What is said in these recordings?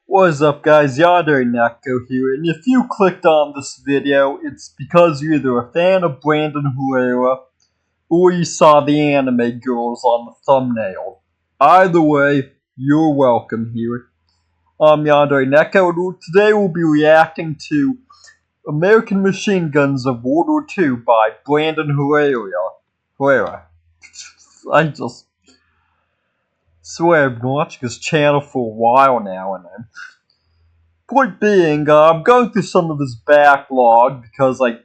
What is up, guys? WW2 here, and if you clicked on this video, it's because you're either a fan of Brandon Herrera or you saw the anime girls on the thumbnail. Either way, you're welcome here. I'm WW2, and today we'll be reacting to American Machine Guns of World War II by Brandon Herrera. I just swear I've been watching his channel for a while now, and point being, I'm going through some of his backlog because I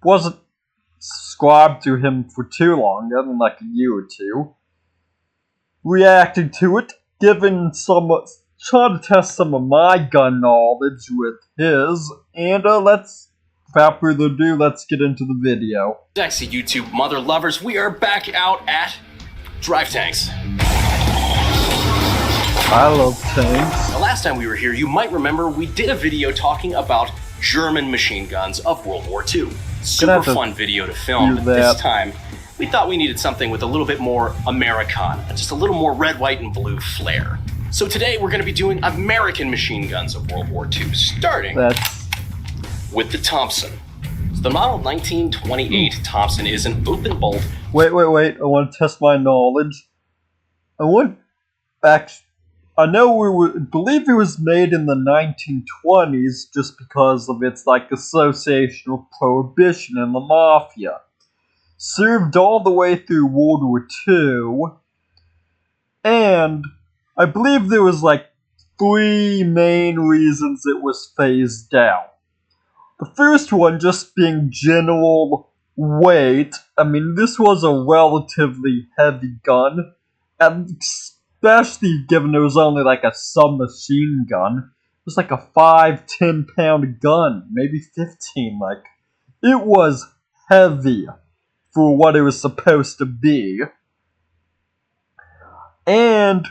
wasn't subscribed to him for too long, other than like a year or two. Reacting to it, trying to test some of my gun knowledge with his, and without further ado, let's get into the video. Sexy YouTube mother lovers, we are back out at Drive Tanks. I love tanks. The last time we were here, you might remember we did a video talking about German machine guns of World War II. Super fun video to film, but this time we thought we needed something with a little bit more Americana, just a little more red, white, and blue flair. So today we're going to be doing American machine guns of World War II, starting with the Thompson. So the model 1928 Thompson is an open bolt. Wait, I want to test my knowledge. I believe it was made in the 1920s just because of its association with Prohibition and the Mafia. Served all the way through World War II, and I believe there was three main reasons it was phased out. The first one just being general weight. I mean, this was a relatively heavy gun, and especially given it was only a submachine gun. It was a 5-10 pound gun, maybe 15. It was heavy for what it was supposed to be. And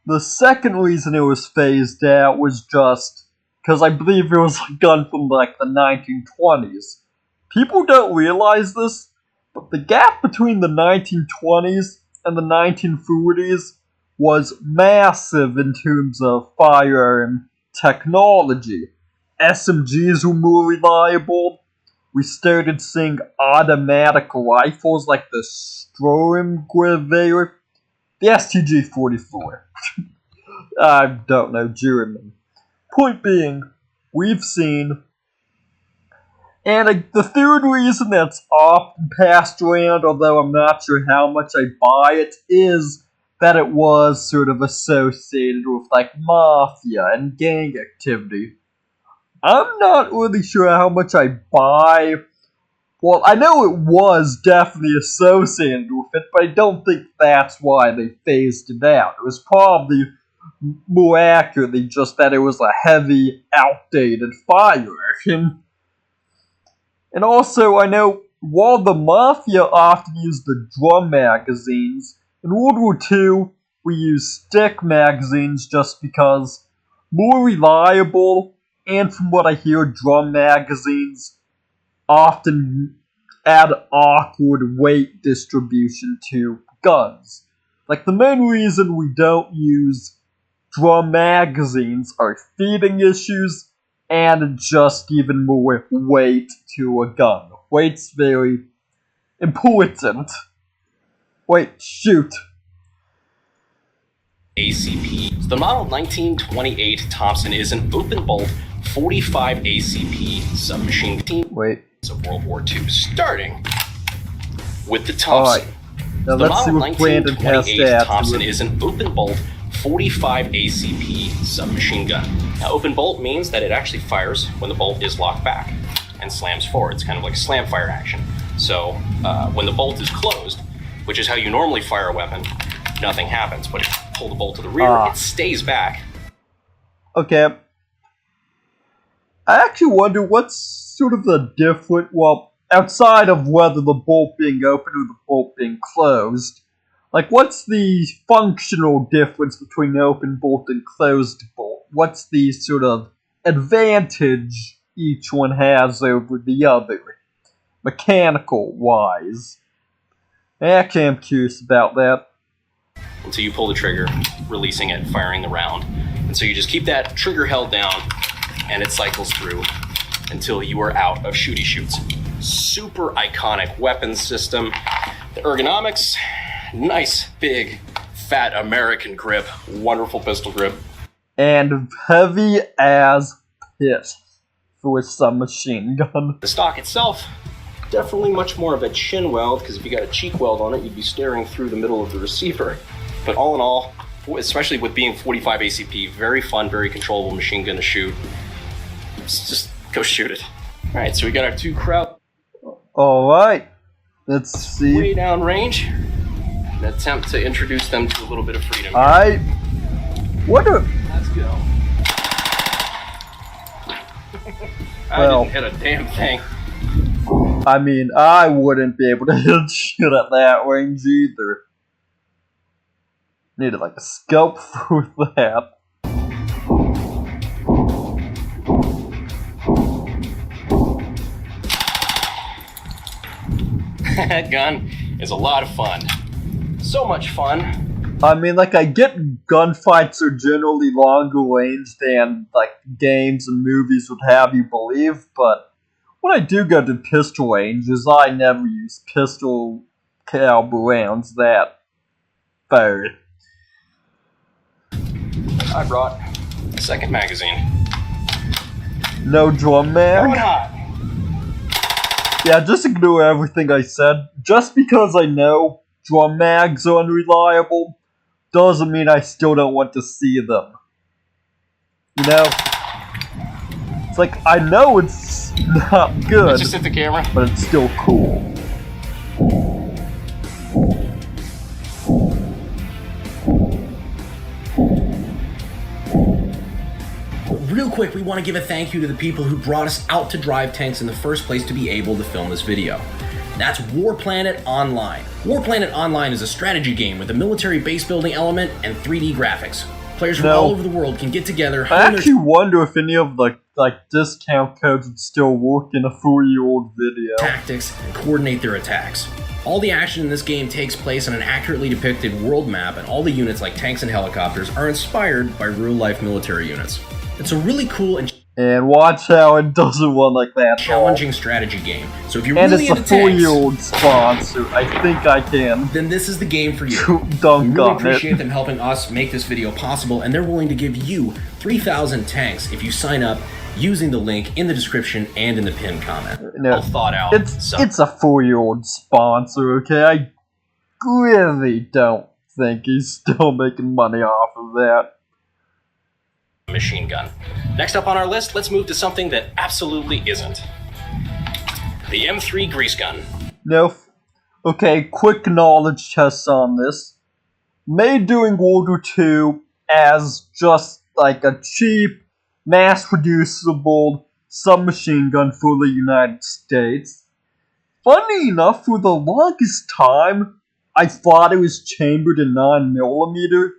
the second reason it was phased out was just because I believe it was a gun from the 1920s. People don't realize this, but the gap between the 1920s and the 1940s was massive in terms of firearm technology. SMGs were more reliable. We started seeing automatic rifles like the Sturmgewehr, the STG-44. I don't know German. Point being, we've seen, and the third reason that's often passed around, although I'm not sure how much I buy it, is that it was sort of associated with mafia and gang activity. I'm not really sure how much I buy. Well, I know it was definitely associated with it, but I don't think that's why they phased it out. It was probably more accurately just that it was a heavy, outdated firearm. And also, I know while the mafia often used the drum magazines, in World War II, we used stick magazines just because more reliable, and from what I hear, drum magazines often add awkward weight distribution to guns. The main reason we don't use drum magazines are feeding issues and just even more weight to a gun. Weight's very important. Wait, shoot. ACP. The model 1928 Thompson is an open bolt 45 ACP submachine gun of World War II, starting with the Thompson. Now the let's see what Brandon has to add. Thompson is an open bolt 45 ACP submachine gun. Now, open bolt means that it actually fires when the bolt is locked back and slams forward. It's kind of like slam fire action. So when the bolt is closed, which is how you normally fire a weapon, nothing happens. But if you pull the bolt to the rear, it stays back. Okay. I actually wonder what's sort of the difference, well, outside of whether the bolt being open or the bolt being closed, what's the functional difference between open bolt and closed bolt? What's the sort of advantage each one has over the other, mechanical-wise? Actually, I'm curious about that. Until you pull the trigger, releasing it, firing the round. And so you just keep that trigger held down, and it cycles through until you are out of shooty shoots. Super iconic weapons system. The ergonomics, nice, big, fat American grip, wonderful pistol grip. And heavy as piss for a submachine gun. The stock itself, definitely much more of a chin weld, because if you got a cheek weld on it, you'd be staring through the middle of the receiver. But all in all, especially with being 45 ACP, very fun, very controllable machine gun to shoot. Just go shoot it. All right, so we got our two crowd. All right, let's see. Way down range. An attempt to introduce them to a little bit of freedom. I wonder. Let's go. I didn't hit a damn thing. I mean, I wouldn't be able to hit shit at that range either. Needed like a scope for that. That gun is a lot of fun. So much fun. I mean, like, I get gunfights are generally longer range than, like, games and movies would have you believe, but when I do go to pistol ranges, I never use pistol caliber rounds that far. I brought a second magazine. No drum mag? Going hot. Yeah, just ignore everything I said. Just because I know drum mags are unreliable doesn't mean I still don't want to see them. You know? It's like, I know it's not good, Let's just hit the camera. but it's still cool. Real quick, we want to give a thank you to the people who brought us out to drive tanks in the first place to be able to film this video. That's War Planet Online. War Planet Online is a strategy game with a military base building element and 3D graphics. Players from all over the world can get together. I actually wonder if any of the discount codes would still work in a 4-year-old video. Tactics and coordinate their attacks. All the action in this game takes place on an accurately depicted world map, and all the units like tanks and helicopters are inspired by real-life military units. It's a really cool and watch how it doesn't run like that. Challenging strategy game. So if you're and really it's into a 4-year-old sponsor. I think I can. then this is the game for you. Dunk we really on appreciate it. them helping us make this video possible, and they're willing to give you 3,000 tanks if you sign up using the link in the description and in the pinned comment. No, All thought out. It's a 4-year-old sponsor, okay? I really don't think he's still making money off of that. Machine gun. Next up on our list, let's move to something that absolutely isn't. The M3 grease gun. No. Okay, quick knowledge test on this. Made during World War II as just like a cheap, mass-producible submachine gun for the United States. Funny enough, for the longest time, I thought it was chambered in 9mm,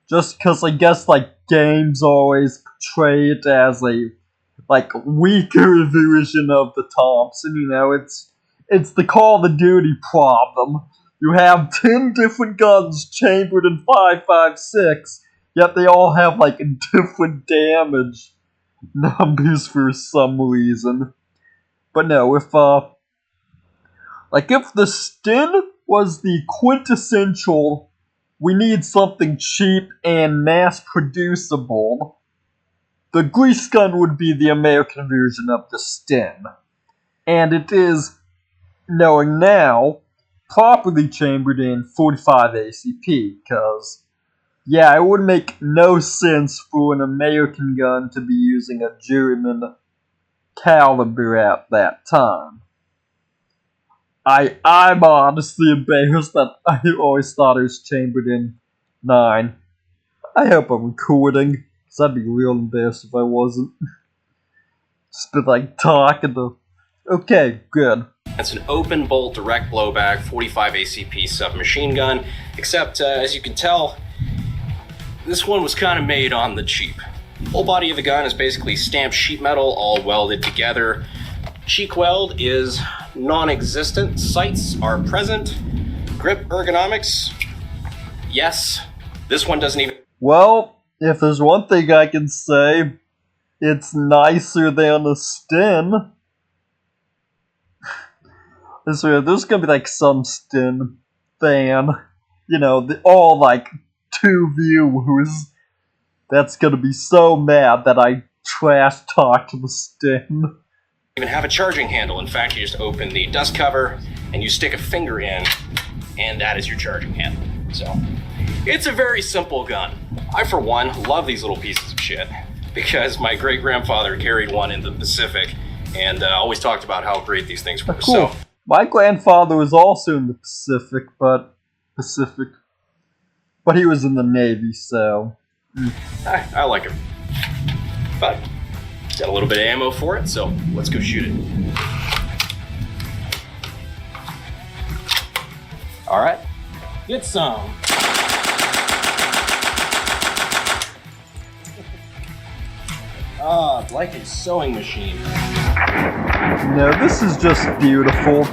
just because I guess, like, games always portray it as a, like, weaker version of the Thompson, you know, it's the Call of Duty problem. You have 10 different guns chambered in 5.56, yet they all have, like, different damage numbers for some reason. But no, if the Sten was the quintessential, we need something cheap and mass-producible, the grease gun would be the American version of the Sten. And it is, knowing now, properly chambered in 45 ACP, because, yeah, it would make no sense for an American gun to be using a German caliber at that time. I'm honestly embarrassed that I always thought it was chambered in 9. I hope I'm recording, because I'd be real embarrassed if I wasn't. Just been like talking to... Okay, good. That's an open bolt direct blowback 45 ACP submachine gun, except as you can tell, this one was kind of made on the cheap. Whole body of the gun is basically stamped sheet metal all welded together. Cheek weld is non-existent. Sights are present. Grip ergonomics, yes. This one doesn't even... Well, if there's one thing I can say, it's nicer than a Sten. There's gonna be like some Sten fan, all like 2 viewers. That's gonna be so mad that I trash talked the Sten. Even have a charging handle. In fact, you just open the dust cover and you stick a finger in, and that is your charging handle. So, it's a very simple gun. I, for one, love these little pieces of shit because my great-grandfather carried one in the Pacific and always talked about how great these things were. Cool. So, my grandfather was also in the Pacific, but he was in the Navy, so... I like him. But, got a little bit of ammo for it, so let's go shoot it. Alright, get some. Like a sewing machine. No, this is just beautiful.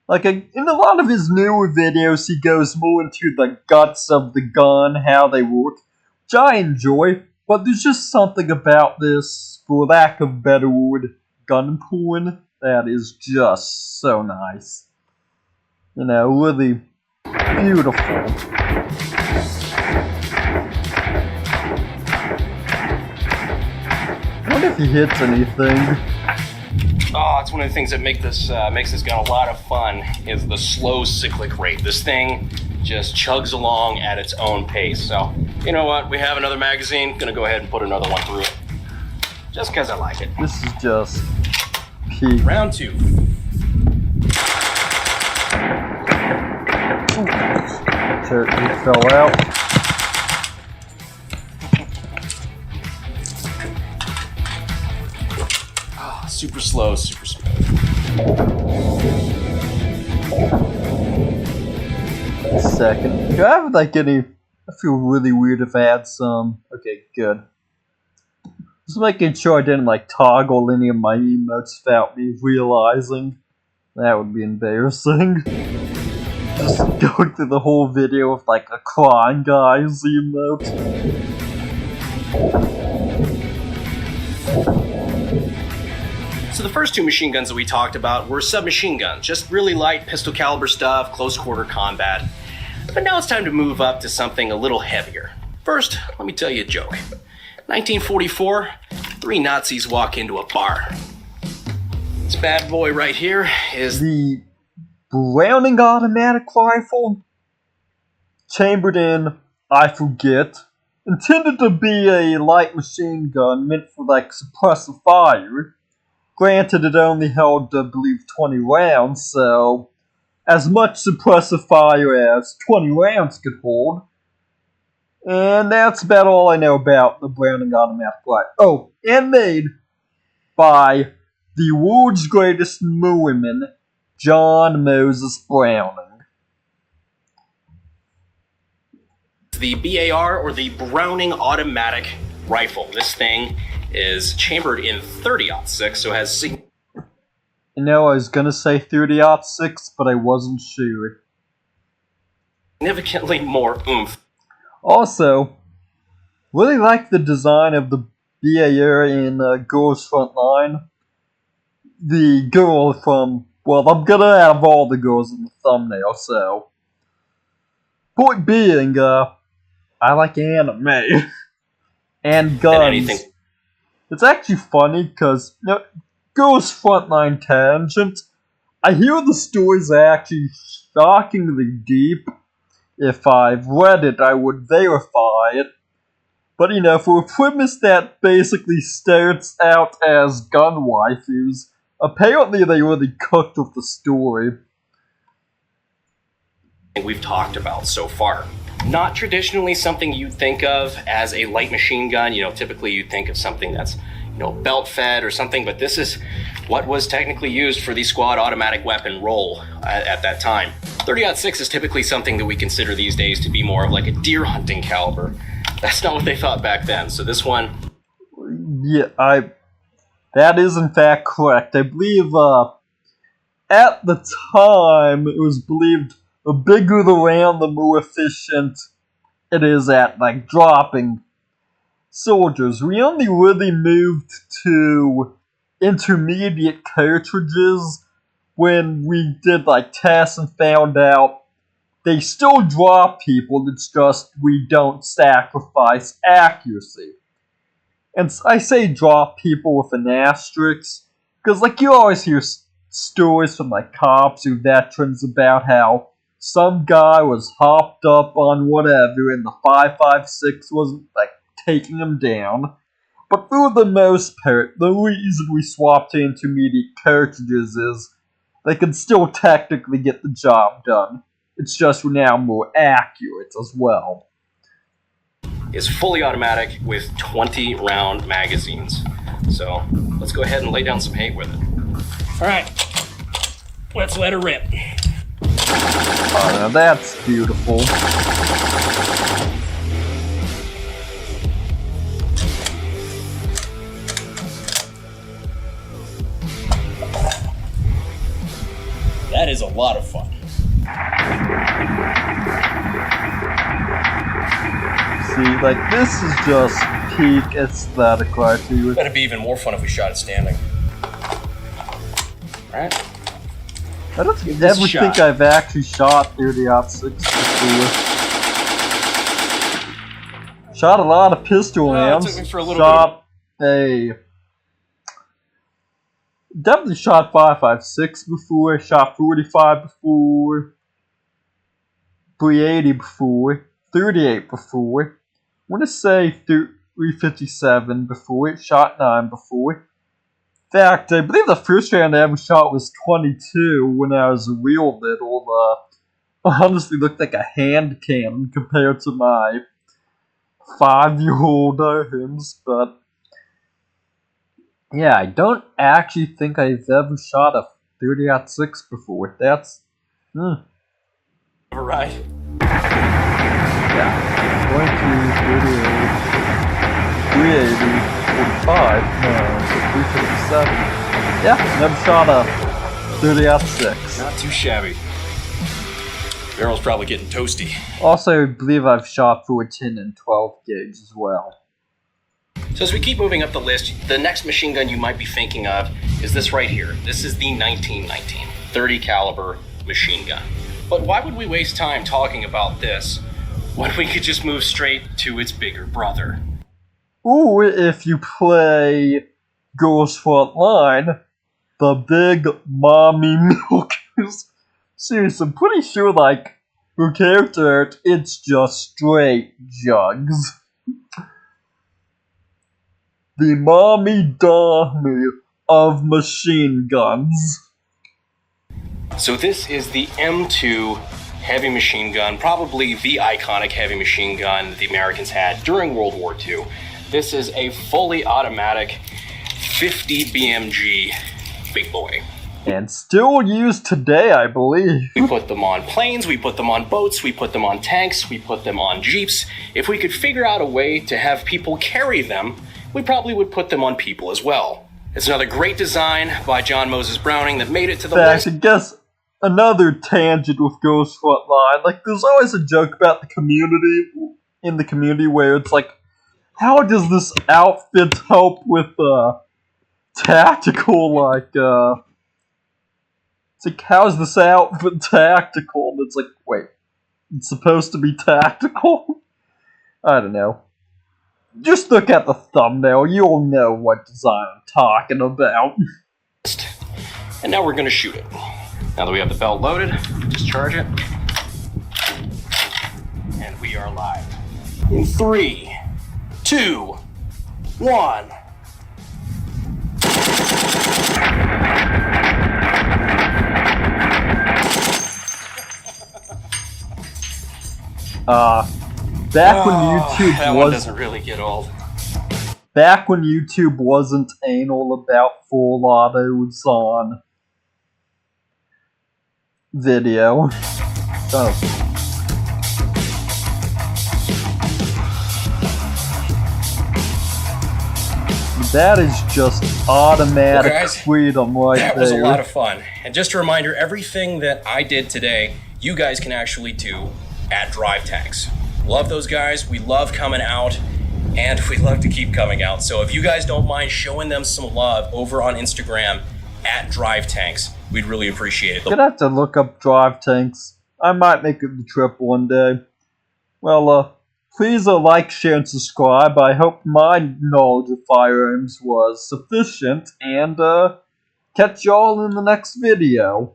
Like, in a lot of his newer videos, he goes more into the guts of the gun, how they work, which I enjoy, but there's just something about this, for lack of a better word, gun porn, that is just so nice. Really beautiful. I wonder if he hits anything. Oh, it's one of the things that makes this gun a lot of fun, is the slow cyclic rate. This thing just chugs along at its own pace. So, you know what? We have another magazine. Gonna go ahead and put another one through it. Just because I like it. This is just peak. Round 2. It fell out. Super slow, super smooth. Second. Do I have like any... I feel really weird if I had some... Okay, good. Just making sure I didn't like toggle any of my emotes without me realizing. That would be embarrassing. Just going through the whole video with like a crying guy's emote. So the first 2 machine guns that we talked about were submachine guns, just really light pistol caliber stuff, close quarter combat. But now it's time to move up to something a little heavier. First, let me tell you a joke. 1944, 3 Nazis walk into a bar. This bad boy right here is the Browning automatic rifle, chambered in, I forget, intended to be a light machine gun meant for like suppressive fire. Granted, it only held, I believe, 20 rounds, so as much suppressive fire as 20 rounds could hold. And that's about all I know about the Browning automatic rifle. Oh, and made by the world's greatest Merriman, John Moses Browning. The BAR, or the Browning automatic rifle. This thing is chambered in 30-06, so has I was gonna say 30-06, but I wasn't sure. Significantly more oomph. Also, really like the design of the BAR in Girls Frontline. The girl from, well, I'm gonna have all the girls in the thumbnail, so. Point being, I like anime. And guns. And anything. It's actually funny because, Girls Frontline tangent. I hear the stories are actually shockingly deep. If I've read it, I would verify it. But, for a premise that basically starts out as gun waifus, apparently they really cooked with the story. We've talked about so far. Not traditionally something you'd think of as a light machine gun. Typically you'd think of something that's, belt fed or something, but this is what was technically used for the squad automatic weapon role at that time. 30-06 is typically something that we consider these days to be more of like a deer hunting caliber. That's not what they thought back then. So this one... Yeah, that is in fact correct. I believe, at the time, it was believed the bigger the round, the more efficient it is at, like, dropping. soldiers. We only really moved to intermediate cartridges when we did like tests and found out they still draw people, it's just we don't sacrifice accuracy. And I say draw people with an asterisk, because like you always hear stories from like cops or veterans about how some guy was hopped up on whatever and the 5.56 wasn't like taking him down. But for the most part, the reason we swapped to intermediate cartridges is they can still technically get the job done. It's just we're now more accurate as well. Is fully automatic with 20 round magazines. So let's go ahead and lay down some hate with it. All right, let's let her rip. Oh, now that's beautiful. That is a lot of fun. See, like, this is just peak aesthetic right here. That'd be even more fun if we shot it standing. Alright. I don't ever think I've actually shot 30-06 before. Shot a lot of pistol rounds. It took me for a little bit. Definitely shot 5.56 before, shot 45 before, 380 before, 38 before, I want to say 357 before, shot 9 before. In fact, I believe the first round I ever shot was 22 when I was real little. Honestly looked like a hand cannon compared to my 5-year-old arms, but yeah, I don't actually think I've ever shot a 30-06 before. That's... Alright. Yeah. 22, 38, 380, 45, no, 357. Yeah, never shot a 30-06. Not too shabby. Barrel's probably getting toasty. Also, I believe I've shot 14 and 12 gauge as well. So as we keep moving up the list, the next machine gun you might be thinking of is this right here. This is the 1919 30 caliber machine gun. But why would we waste time talking about this when we could just move straight to its bigger brother? Ooh, if you play Girls Front Line, the big mommy milkers. Seriously, I'm pretty sure, like, for character art, it's just straight jugs. The mommy dummy of machine guns. So this is the M2 heavy machine gun, probably the iconic heavy machine gun the Americans had during World War II. This is a fully automatic 50 BMG big boy. And still used today, I believe. We put them on planes, we put them on boats, we put them on tanks, we put them on jeeps. If we could figure out a way to have people carry them, we probably would put them on people as well. It's another great design by John Moses Browning that made it to the list. I guess another tangent with Ghost Front Line. Like, there's always a joke about the community where it's like, how does this outfit help with tactical, like, it's like, how is this outfit tactical? And it's like, wait, it's supposed to be tactical? I don't know. Just look at the thumbnail, you'll know what design I'm talking about. And now we're going to shoot it. Now that we have the belt loaded, discharge it. And we are live. In 3, 2, 1. Back when YouTube doesn't really get old. Back when YouTube wasn't anal about full autos on video. Oh. That is just automatic freedom right there. That was a lot of fun. And just a reminder, everything that I did today, you guys can actually do at Drive Tags. Love those guys. We love coming out and we'd love to keep coming out. So if you guys don't mind showing them some love over on Instagram at Drive Tanks, we'd really appreciate it. Gonna have to look up Drive Tanks. I might make it the trip one day. Well, please like, share, and subscribe. I hope my knowledge of firearms was sufficient, and catch y'all in the next video.